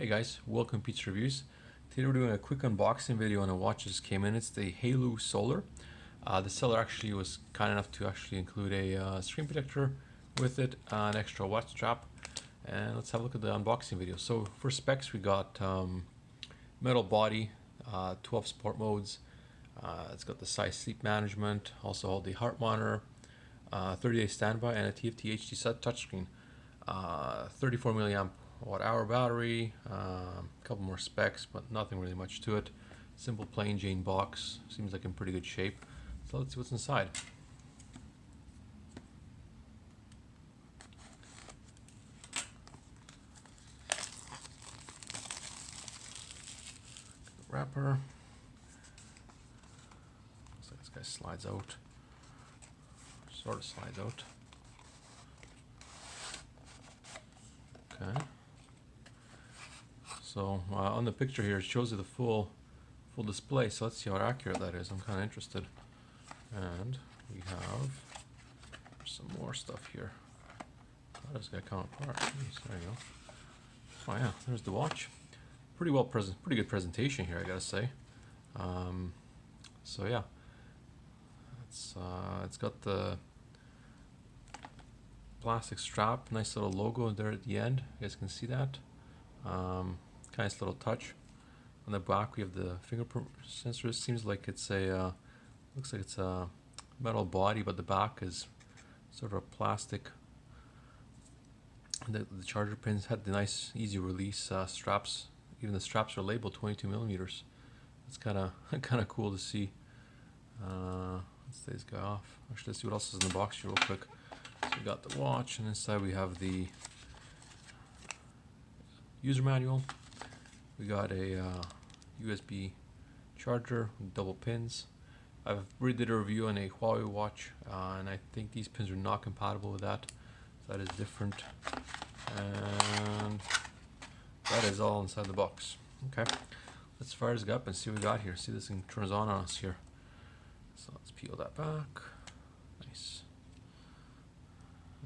Hey guys, welcome to Pizza Reviews. Today we're doing a quick unboxing video on a watch that just came in. It's the Haylou Solar. The seller actually was kind enough to actually include a screen protector with it, an extra watch strap, and let's have a look at the unboxing video. So for specs, we got metal body, 12 sport modes. It's got the size sleep management, also all the heart monitor, 30-day standby, and a TFT HD set touchscreen. 34 milliamp watt-hour battery, a couple more specs, but nothing really much to it. Simple plain Jane box, seems like in pretty good shape. So let's see what's inside. Wrapper. Looks like this guy slides out. Sort of slides out. Okay. So on the picture here, it shows you the full display. So let's see how accurate that is. I'm kind of interested. And we have some more stuff here. How does this guy come apart? Jeez, there you go. Oh yeah, there's the watch. Pretty good presentation here, I gotta say. So yeah, it's got the plastic strap, nice little logo there at the end. You guys can see that. Nice little touch. On the back we have the fingerprint sensor. It seems like it's a looks like it's a metal body, but the back is sort of a plastic. The charger pins had the nice easy release straps. Even the straps are labeled 22 millimeters. It's kind of cool to see. Let's take this guy off. Actually, let's see what else is in the box here real quick. So we got the watch, and inside we have the user manual. We got a USB charger with double pins. I've already did a review on a Huawei watch, and I think these pins are not compatible with that. So that is different. And that is all inside the box. Okay, let's fire this guy up and see what we got here. See, this thing turns on us here. So let's peel that back. Nice.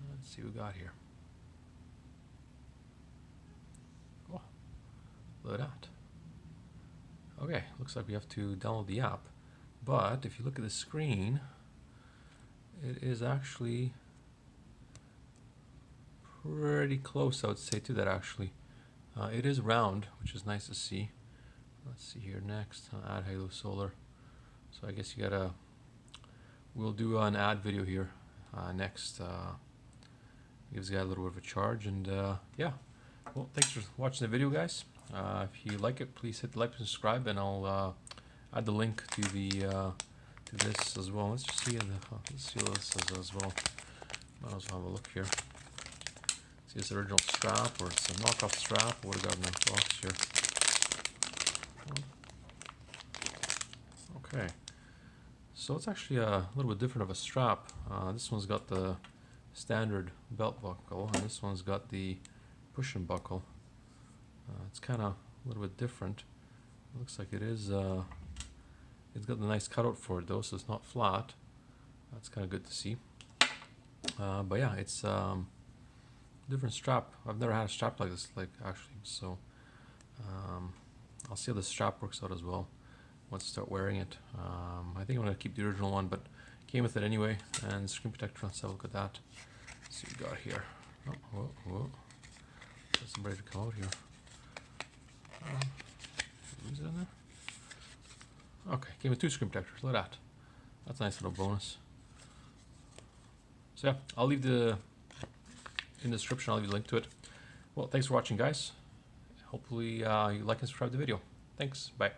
Let's see what we got here. Oh, look at that. Okay, looks like we have to download the app. But if you look at the screen, it is actually pretty close, I would say, to that actually. It is round, which is nice to see. Let's see here next, add Haylou Solar. So I guess you gotta, we'll do an ad video here next. Gives the guy a little bit of a charge, and yeah. Well, thanks for watching the video, guys. If you like it, please hit the like and subscribe, and I'll add the link to the to this as well. Let's just see let's see what this is as well. Might as well have a look here. See, it's the original strap, or it's a knockoff strap. What do we got in the box here? Okay, so it's actually a little bit different of a strap. This one's got the standard belt buckle, and this one's got the push-in buckle. It's kind of a little bit different. It looks like it is. It's got the nice cutout for it though, so it's not flat. That's kind of good to see. But yeah, it's different strap. I've never had a strap like this, actually. So I'll see how the strap works out as well once I start wearing it. I think I'm gonna keep the original one, but came with it anyway. And screen protector. Let's have a look at that. Let's see what we got here. Oh, whoa, whoa. Got some ready to come out here. Is it in there? Okay, came with two screen protectors. Look at that. That's a nice little bonus. So yeah, I'll leave in the description, I'll leave a link to it. Well, thanks for watching, guys. Hopefully you like and subscribe to the video. Thanks. Bye.